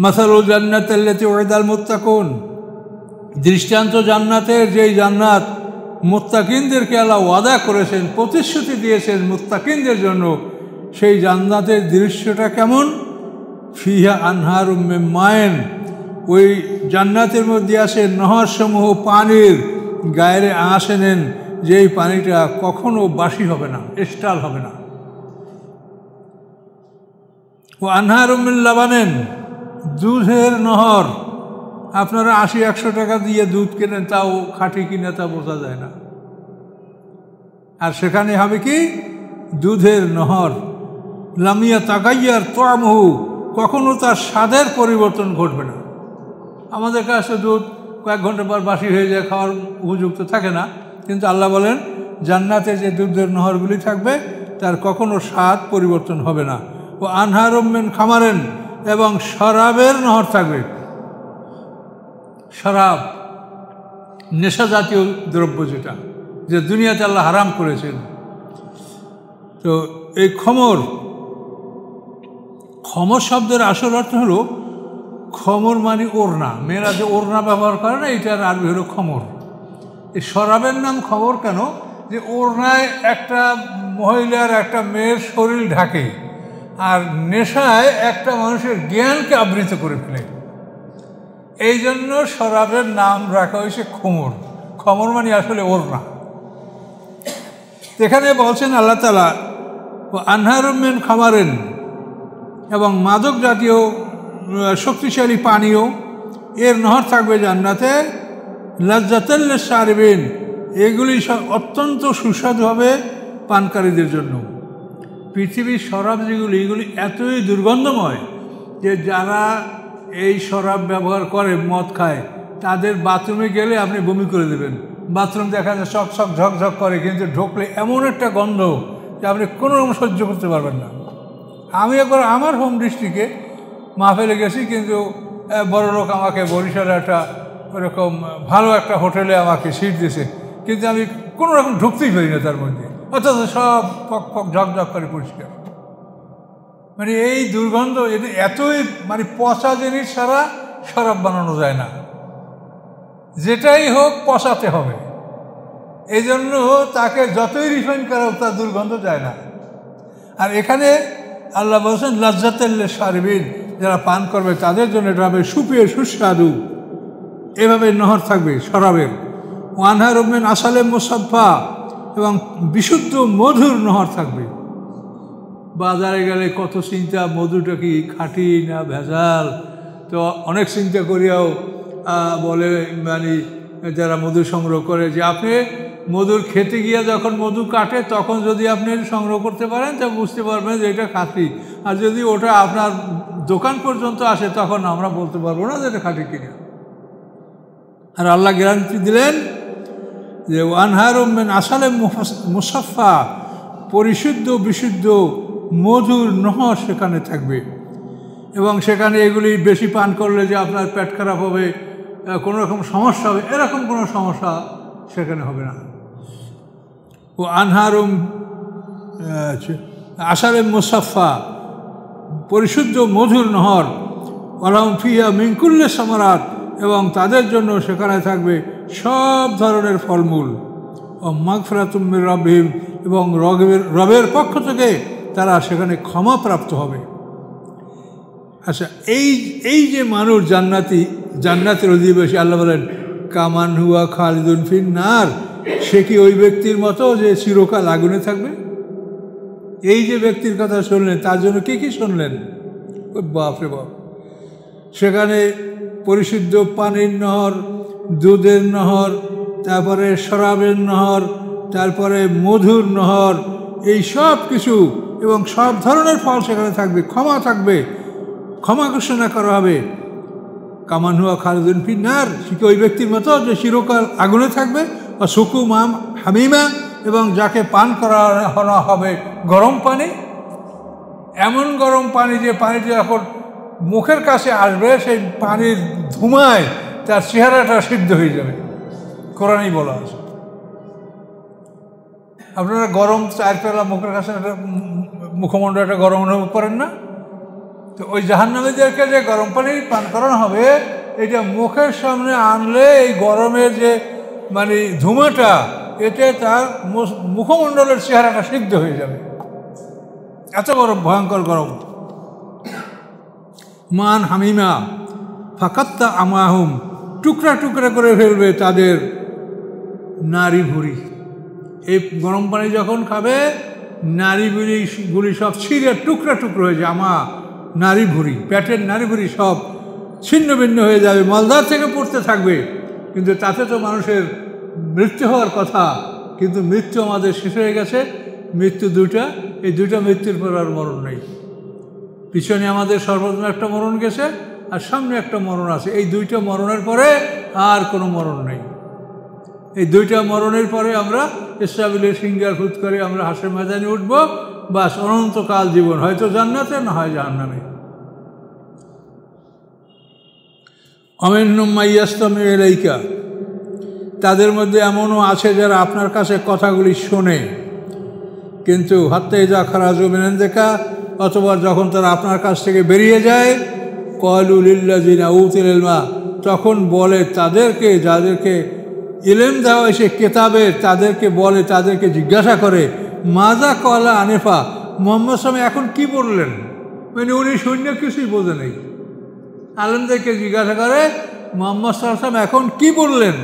মাসালুল জান্নাতিল্লাতী উইদাল মুত্তাকুন, দৃষ্টান্ত জান্নাতের, যেই জান্নাত মুত্তাকিনদেরকে আল্লাহ ওয়াদা করেছেন, প্রতিশ্রুতি দিয়েছেন মুত্তাকিনদের জন্য, সেই জান্নাতের দৃশ্যটা কেমন? ফিহা আনহারুম মিন মাইন, ওই জান্নাতের মধ্যে আছে নহরসমূহ পানির, গায়ে আঁশে নেন, যেই পানিটা কখনো বাসি হবে না, স্টাল হবে না। ও আনহারুম মিন লাবানিন, দুধের নহর। আপনারা ৮০-১০০ টাকা দিয়ে দুধ কেনেন, তাও খাঁটি কিনা তা বোঝা যায় না। আর সেখানে হবে কি? দুধের নহর। লামিয়া তাগাইয়ার তা'মুহু, কখনো তার স্বাদের পরিবর্তন ঘটবে না। আমাদের কাছে দুধ কয়েক ঘন্টা পর বাসি হয়ে যায়, খাওয়ার উপযুক্ত থাকে না, কিন্তু আল্লাহ বলেন জান্নাতে যে দুধের নহরগুলি থাকবে তার কখনো স্বাদ পরিবর্তন হবে না। ও আনহারুম মিন খামারেন, এবং শরাবের নহর থাকবে। শরাব নেশা জাতীয় দ্রব্য, যেটা যে দুনিয়াতে আল্লাহ হারাম করেছেন। তো এই খমর শব্দের আসল অর্থ হলো, খমর মানে ওড়না। মেয়েরা যে ওড়না ব্যবহার করে না, এটার আরবি হলো খমর। এই শরাবের নাম খমর কেন? যে ওড়নায় একটা মহিলার, একটা মেয়ের শরীর ঢাকে, আর নেশায় একটা মানুষের জ্ঞানকে আবৃত করে ফেলে। এই জন্য শরাবের নাম রাখা হয়েছে খমর। খমর মানে আসলে ওড়না। এখানে বলছেন আল্লাহ তাআলা, ও আনহারুম মিন খামারেন, এবং মাদক জাতীয় শক্তিশালী পানীয়, এর নহর থাকবে জান্নাতে। লাজ্জাতাল লিশ-শারিবিন, এগুলি অত্যন্ত সুস্বাদু হবে পানকারীদের জন্য। পৃথিবীর শরাব যেগুলি, এগুলি এতই দুর্গন্ধময় যে যারা এই শরাব ব্যবহার করে, মদ খায়, তাদের বাথরুমে গেলে আপনি বমি করে দেবেন। বাথরুম দেখা যায় চকচক ঝকঝক করে, কিন্তু ঢুকলে এমন একটা গন্ধ যে আপনি কোনো রকম সহ্য করতে পারবেন না। আমি একবার আমার হোম ডিস্ট্রিক্টে মাহফিলে গেছি, কিন্তু বড় লোক আমাকে বরিশালে একটা ওরকম ভালো একটা হোটেলে আমাকে সিট দিয়েছে, কিন্তু আমি কোনো রকম ঢুকতেই পারি না তার মধ্যে, অথচ সব পক পক ঝকঝক করে পরিষ্কার। মানে এই দুর্গন্ধ, এটা এতই মানে পচা জিনিস ছাড়া শরাব বানানো যায় না, যেটাই হোক পচাতে হবে। এই জন্য তাকে যতই রিফাইন করা হোক, তার দুর্গন্ধ যায় না। আর এখানে আল্লাহ বলছেন লাজ্জাতাল লিশ-শারিবিন, যারা পান করবে তাদের জন্য এটা হবে সুপেয়, সুস্বাদু। এভাবে নহর থাকবে শরাবের। ও আনহারুম মিন আসালিম মুসাফফা, এবং বিশুদ্ধ মধুর নহর থাকবে। বাজারে গেলে কত চিন্তা, মধুটা কি খাঁটি না ভেজাল। তো অনেক চিন্তা করিয়াও বলে মানে যারা মধু সংগ্রহ করে, যে আপনি মধুর খেতে গিয়ে যখন মধু কাটে, তখন যদি আপনি সংগ্রহ করতে পারেন, তা বুঝতে পারবেন যে এটা খাঁটি। আর যদি ওটা আপনার দোকান পর্যন্ত আসে, তখন আমরা বলতে পারবো না যে এটা খাঁটি কিনা। আর আল্লাহ গ্যারান্টি দিলেন যে আনহারুম মিন আসালিম মুসাফফা, পরিশুদ্ধ বিশুদ্ধ মধুর নহর সেখানে থাকবে। এবং সেখানে এগুলি বেশি পান করলে যে আপনার পেট খারাপ হবে, কোনো রকম সমস্যা হবে, এরকম কোনো সমস্যা সেখানে হবে না। ও আনহারুম আসালিম মুসাফফা, পরিশুদ্ধ মধুর নহর। ওয়ালাহুম ফিহা মিন কুল্লি সামারাত, এবং তাদের জন্য সেখানে থাকবে সব ধরনের ফলমূল। ও মাগফিরাতুম মির রাব্বিহিম, এবং রবের পক্ষ থেকে তারা সেখানে ক্ষমাপ্রাপ্ত হবে। আচ্ছা, এই যে মানুষ জান্নাতের অধিবাসী, আল্লাহ বলেন কামান হুয়া খালিদুন ফিন নার, সে কি ওই ব্যক্তির মতো যে চিরকাল আগুনে থাকবে? এই যে ব্যক্তির কথা শুনলেন, তার জন্য কি শুনলেন? বাপরে বাপ! সেখানে পরিশুদ্ধ পানির নহর, দুধের নহর, তারপরে শরাবের নহর, তারপরে মধুর নহর, এই সব কিছু, এবং সব ধরনের ফল সেখানে থাকবে। ক্ষমা থাকবে, ক্ষমা ঘোষণা করা হবে। কামান হুয়া খালিদুন ফিন নার, সে কি ওই ব্যক্তির মতো যে চিরকাল আগুনে থাকবে? বা সুকুমাম হামিমা, এবং যাকে পান করানো হবে গরম পানি, এমন গরম পানি যে পানিটা যখন মুখের কাছে আসবে, সেই পানির ধুমায় তার চেহারাটা সিদ্ধ হয়ে যাবে। কোরআনেই বলা আছে। আপনারা গরম চায়ের পেলা মুখের কাছে, মুখমণ্ডলটা গরম অনুভব করেন না? তো ওই জাহান্নামীদেরকে যে গরম পানি পান করানো হবে, এটা মুখের সামনে আনলে এই গরমের যে মানে ধুমাটা, এতে তার মুখমণ্ডলের চেহারাটা সিদ্ধ হয়ে যাবে, এত বড় ভয়ঙ্কর গরম। মান হামিমা ফাকাত্তা আমাহুম, টুকরা টুকরা করে ফেলবে তাদের নারী ভুঁড়ি। এই গরম পানি যখন খাবে, নারী ভুঁড়ি সব ছিঁড়ে টুকরা টুকরো হয়ে যায়। নারী ভুঁড়ি, পেটের নারী ভুঁড়ি সব ছিন্ন ভিন্ন হয়ে যাবে, মলদার থেকে পড়তে থাকবে। কিন্তু তাতে তো মানুষের মৃত্যু হওয়ার কথা, কিন্তু মৃত্যু আমাদের শেষ হয়ে গেছে। মৃত্যু দুইটা, এই দুইটা মৃত্যুর পর আর মরণ নেই। পিছনে আমাদের সর্বপ্রথম একটা মরণ গেছে, আর সামনে একটা মরণ আছে। এই দুইটা মরণের পরে আর কোনো মরণ নেই। এই দুইটা মরণের পরে আমরা ইসরাফিলের সিঙ্গার ফুট করে আমরা হাসের ময়দানে উঠবো, বাস অনন্তকাল জীবন, হয়তো জান্নাতে না হয় জাহান্নামে। অমিন্নুম মাইয়াস্তামি ইলাইকা, তাদের মধ্যে এমনও আছে যারা আপনার কাছে কথাগুলি শোনে, কিন্তু হাত্তা ইযা খারাজু মিন ইনদিকা, অথবা যখন তারা আপনার কাছ থেকে বেরিয়ে যায়, ক্বালু লিল্লাযিনা উতুল ইলমা, তখন বলে তাদেরকে, যাদেরকে ইলম দেওয়া হয়েছে কেতাবের, তাদেরকে বলে, তাদেরকে জিজ্ঞাসা করে, মাজা ক্বালা আনিফা, মুহাম্মদ সাল্লাল্লাহু এখন কি বললেন? মানে উনি শূন্য কিছুই বোঝে নেই। আলেমদেরকে জিজ্ঞাসা করে, মুহাম্মদ সাল্লাল্লাহু আলাইহি এখন কি বললেন?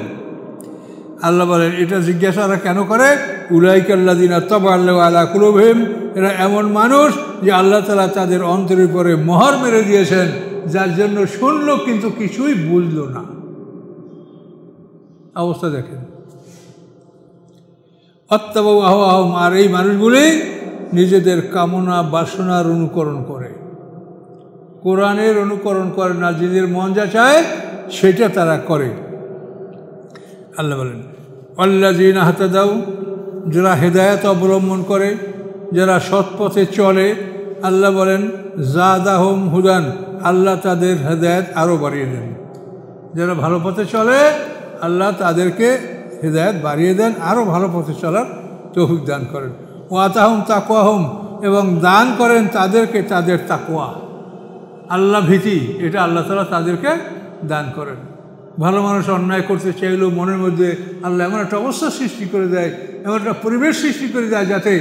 আল্লাহ বলেন, এটা জিজ্ঞাসা কেন করে? উলাইকাল্লাযিনা তাবাআল্লাহু আলা কুলুবিহিম, এরা এমন মানুষ যে আল্লাহ তাআলা তাদের অন্তরের উপরে মোহর মেরে দিয়েছেন, যার জন্য শুনলো কিন্তু কিছুই বুঝলো না। অবস্থা দেখেন। আত্তাবাউ আহওয়াহুম, আর এই মানুষগুলি নিজেদের কামনা বাসনার অনুকরণ করে, কোরআনের অনুকরণ করে না, নিজেদের মন যা চায় সেটা তারা করে। আল্লাহ বলেন, আল্লাযীনা হাতাদাউ, যারা হেদায়েত অবলম্বন করে, যারা সৎ পথে চলে, আল্লাহ বলেন জাদাহুম হুদান, আল্লাহ তাদের হেদায়েত আরও বাড়িয়ে দেন। যারা ভালো পথে চলে, আল্লাহ তাদেরকে হেদায়েত বাড়িয়ে দেন, আরও ভালো পথে চলার তৌফিক দান করেন। ওয়া আতাহুম তাকওয়াহুম, এবং দান করেন তাদেরকে তাদের তাকওয়া, আল্লাহ ভীতি, এটা আল্লাহ তাআলা তাদেরকে দান করেন। ভালো মানুষ অন্যায় করতে চাইলেও মনের মধ্যে আল্লাহ এমন একটা অবস্থা সৃষ্টি করে দেয়, এমন একটা পরিবেশ সৃষ্টি করে দেয়, যাতে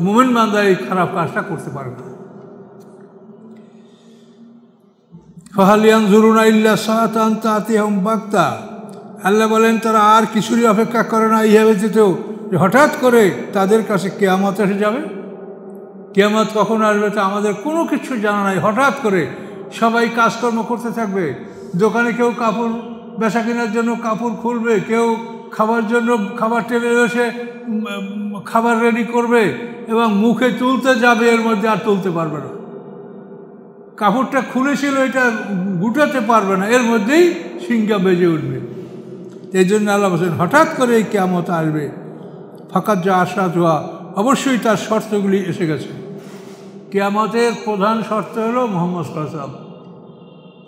মুমিন বান্দা এই খারাপ কাজটা করতে পারে না। ফাহাল ইয়ানজুরুনা ইল্লা সাআতান তা'তিয়াহুম বাগতা, আল্লাহ বলেন তারা আর কিছুরই অপেক্ষা করে না, ইহা ব্যতীত যে হঠাৎ করে তাদের কাছে কিয়ামত এসে যাবে। কিয়ামত কখন আসবে তা আমাদের কোনো কিছু জানা নাই। হঠাৎ করে সবাই কাজকর্ম করতে থাকবে, দোকানে কেউ কাপড় বেচা কেনার জন্য কাপড় খুলবে, কেউ খাবার জন্য খাবার টেবিলে বসে খাবার রেডি করবে এবং মুখে তুলতে যাবে, এর মধ্যে আর তুলতে পারবে না। কাপড়টা খুলেছিল এটা গুটাতে পারবে না, এর মধ্যেই সিংহা বেজে উঠবে। এই জন্য আল্লাহ বলেন হঠাৎ করে এই কিয়ামত আসবে। ফাকাত যা আশরাত হওয়া, অবশ্যই তার শর্তগুলি এসে গেছে। কিয়ামতের প্রধান শর্ত হলো মুহাম্মদ সাল্লাল্লাহু আলাইহি ওয়াসাল্লাম।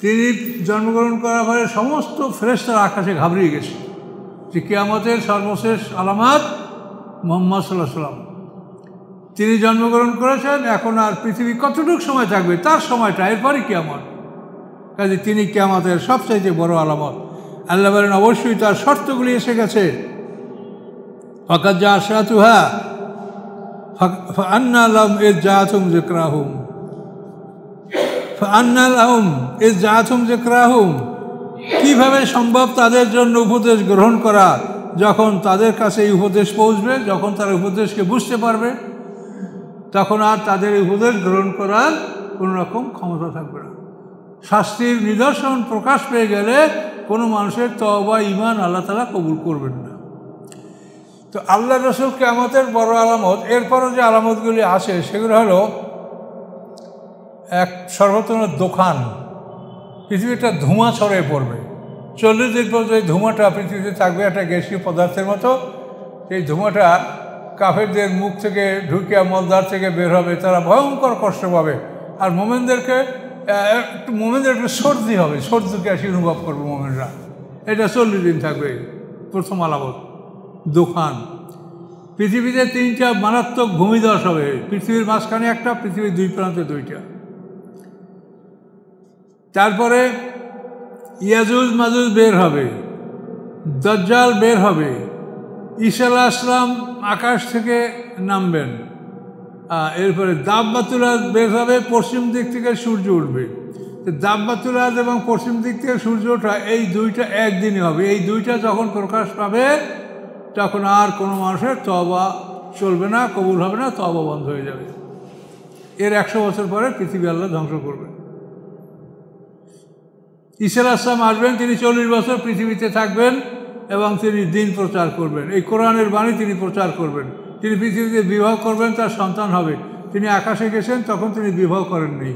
তিনি জন্মগ্রহণ করার পরে সমস্ত ফেরেশতারা আকাশে ঘাবড়িয়ে গেছে যে কিয়ামতের সর্বশেষ আলামত মুহাম্মদ সাল্লাল্লাহু আলাইহি ওয়াসাল্লাম। তিনি জন্মগ্রহণ করেছেন, এখন আর পৃথিবী কতটুকু সময় থাকবে, তার সময়টা, এরপরই কিয়ামত। কাজে তিনি কিয়ামতের সবচাইতে বড় আলামত। আল্লাহ বলেন অবশ্যই তার শর্তগুলি এসে গেছে। ফাকাত যা আশরাতুহা ফাআন্না লাহুম ইয জাআতুহুম যিকরাহুম, ফাআন্না লাহুম ইয জাআতুহুম যিকরাহুম, কীভাবে সম্ভব তাদের জন্য উপদেশ গ্রহণ করা যখন তাদের কাছে এই উপদেশ পৌঁছবে, যখন তারা উপদেশকে বুঝতে পারবে, তখন আর তাদের উপদেশ গ্রহণ করার কোনো রকম ক্ষমতা থাকবে না। শাস্তির নিদর্শন প্রকাশ পেয়ে গেলে কোনো মানুষের তওবা ঈমান আল্লাহ তাআলা কবুল করবেন না। তো আল্লাহ রাসূল কিয়ামতের বড় আলামত, এরপরও যে আলামতগুলি আছে সেগুলো হলো, এক সর্বপ্রথম দোকান, পৃথিবীটা ধোঁয়া ছড়িয়ে পড়বে। 40 দিন পর্যন্ত এই ধোঁয়াটা পৃথিবীতে থাকবে, একটা গ্যাসীয় পদার্থের মতো। এই ধোঁয়াটা কাফেরদের মুখ থেকে ঢুকিয়া মলদ্বার থেকে বের হবে, তারা ভয়ঙ্কর কষ্ট পাবে। আর মোমেনদের একটু সর্দি হবে, সর্দি গ্যাসি অনুভব করবে মোমেনরা। এটা 40 দিন থাকবে প্রথম আলামত। দোকান, পৃথিবীতে 3টা মারাত্মক ভূমিধস হবে, পৃথিবীর মাঝখানে একটা, পৃথিবীর 2 প্রান্তে 2টা। তারপরে ইয়াজুজ মাজুজ বের হবে, দাজ্জাল বের হবে, ঈসা আলাইহিস সালাম আকাশ থেকে নামবেন, এরপরে দাব্বাতুল আরদ বের হবে, পশ্চিম দিক থেকে সূর্য উঠবে। দাব্বাতুল আরদ এবং পশ্চিম দিক থেকে সূর্য ওঠা এই দুইটা একদিনই হবে। এই দুইটা যখন প্রকাশ পাবে তখন আর কোনো মানুষের তওবা চলবে না, কবুল হবে না, তওবা বন্ধ হয়ে যাবে। এর 100 বছর পরে পৃথিবী আল্লাহ ধ্বংস করবে। ঈসা আলাইহিস সালাম আসবেন, তিনি 40 বছর পৃথিবীতে থাকবেন এবং তিনি দ্বীন প্রচার করবেন, এই কোরআনের বাণী তিনি প্রচার করবেন। তিনি পৃথিবীতে বিবাহ করবেন, তার সন্তান হবে। তিনি আকাশে গেছেন, তখন তিনি বিবাহ করেননি।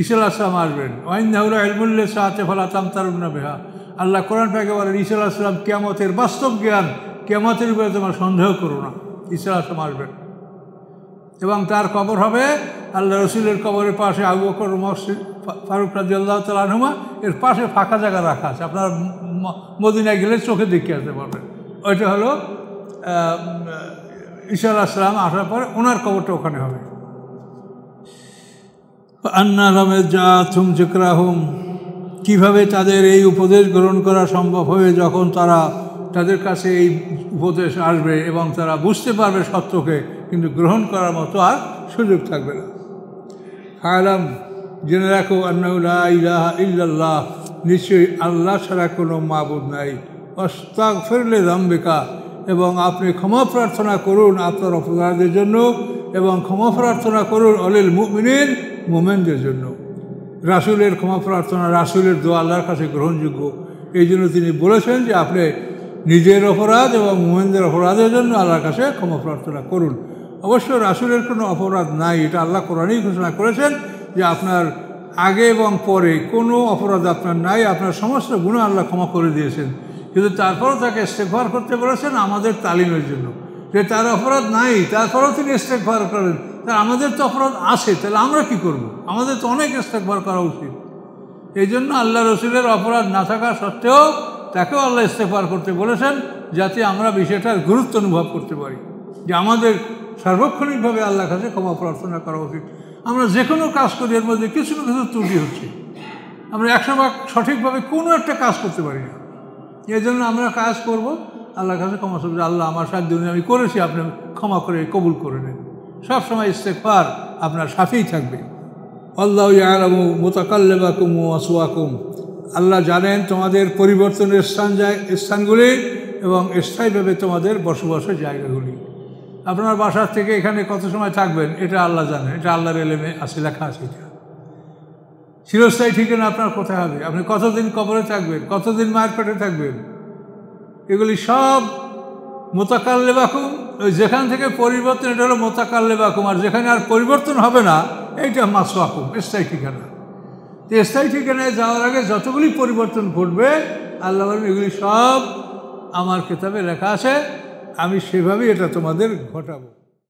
ঈসা আলাইহিস সালাম আসবেন, ওয়াইন্নাহু ইলমুল লিসাআতি ফালা তামতারুন্না বিহা। আল্লাহ কোরআন পাকে বলেন ঈসা আলাইহিস সালাম কিয়ামতের বাস্তব জ্ঞান, কিয়ামতের উপরে তোমরা সন্দেহ করো না। ঈসা আলাইহিস সালাম আসবেন এবং তার কবর হবে আল্লাহ রসুলের কবরের পাশে আবু বকর ওমর ফারুক রাদিয়াল্লাহু তাআলা আনহুমা, এর পাশে ফাঁকা জায়গা রাখা আছে, আপনারা মদিনায় গেলে চোখে দেখে আসতে পারবেন। ওইটা হলো ঈসা আলাইহিস সালাম আসার পরে ওনার কবরটা ওখানে হবে। আন্না লামাজ্জাতুম যিকরাহুম, কীভাবে তাদের এই উপদেশ গ্রহণ করা সম্ভব হবে যখন তাদের কাছে এই উপদেশ আসবে এবং তারা বুঝতে পারবে সত্যকে, কিন্তু গ্রহণ করার মতো আর সুযোগ থাকবে না। ফা'লাম, জেনে রাখো, আন্নাহু লা ইলাহা ইল্লাল্লাহ, নিশ্চয়ই আল্লাহ ছাড়া কোনো মাবুদ নাই। ওয়াস্তাগফির লিযামবিকা, এবং আপনি ক্ষমা প্রার্থনা করুন আপনার অপরাধের জন্য, এবং ক্ষমা প্রার্থনা করুন অলিল মুমিনিন, মুমিনদের জন্য। রাসূলের ক্ষমা প্রার্থনা, রাসূলের দোয়া আল্লাহর কাছে গ্রহণযোগ্য। এই জন্য তিনি বলেছেন যে আপনি নিজের অপরাধ এবং মুমিনদের অপরাধের জন্য আল্লাহর কাছে ক্ষমা প্রার্থনা করুন। অবশ্য রাসূলের কোনো অপরাধ নাই, এটা আল্লাহ কোরআনেই ঘোষণা করেছেন যে আপনার আগে এবং পরে কোনো অপরাধ আপনার নাই, আপনার সমস্ত গুনাহ আল্লাহ ক্ষমা করে দিয়েছেন। কিন্তু তারপরেও তাকে ইস্তেগফার করতে বলেছেন আমাদের তালিমের জন্য, যে তার অপরাধ নাই তারপরেও তিনি ইস্তেগফার করেন। তার আমাদের তো অপরাধ আছে, তাহলে আমরা কি করব? আমাদের তো অনেক ইস্তেগফার করা উচিত। এই জন্য আল্লাহ রসুলের অপরাধ না থাকা সত্ত্বেও তাকেও আল্লাহ ইস্তেগফার করতে বলেছেন, যাতে আমরা বিষয়টার গুরুত্ব অনুভব করতে পারি যে আমাদের সার্বক্ষণিকভাবে আল্লাহর কাছে ক্ষমা প্রার্থনা করা উচিত। আমরা যে কোনো কাজ করি এর মধ্যে কিছু না কিছু ত্রুটি হচ্ছে, আমরা 100 সঠিকভাবে কোনো একটা কাজ করতে পারি না। এই জন্য আমরা কাজ করব আল্লাহর কাছে ক্ষমা চাইব, আল্লাহ আমার সাধ্য আমি করেছি, আপনি ক্ষমা করে কবুল করে নেন। সবসময় ইস্তেগফার আপনার সাথেই থাকবে। আল্লাহু ইয়ালামু মুতাকাল্লিবাকুম ওয়া মাসওয়াকুম, আল্লাহ জানেন তোমাদের পরিবর্তনের স্থানগুলি এবং স্থায়ীভাবে তোমাদের বসবাসের জায়গাগুলি। আপনার বাসার থেকে এখানে কত সময় থাকবেন এটা আল্লাহ জানেন, এটা আল্লাহর ইলমে আছে, লেখা আছে। এটা চিরস্থায়ী ঠিকানা আপনার কোথায় হবে, আপনি কতদিন কবরে থাকবেন, কতদিন মায়ের পেটে থাকবেন, এগুলি সব মুতাকাল্লিবাকুম, ওই যেখান থেকে পরিবর্তন, এটা হলো মুতাকাল্লিবাকুম, আর যেখানে আর পরিবর্তন হবে না এইটা মাসওয়াকুম, স্থায়ী ঠিকানা। তো স্থায়ী ঠিকানায় যাওয়ার আগে যতগুলি পরিবর্তন ঘটবে আল্লাহ বলেন এগুলি সব আমার কিতাবে লেখা আছে, আমি সেভাবেই এটা তোমাদের ঘটাবো।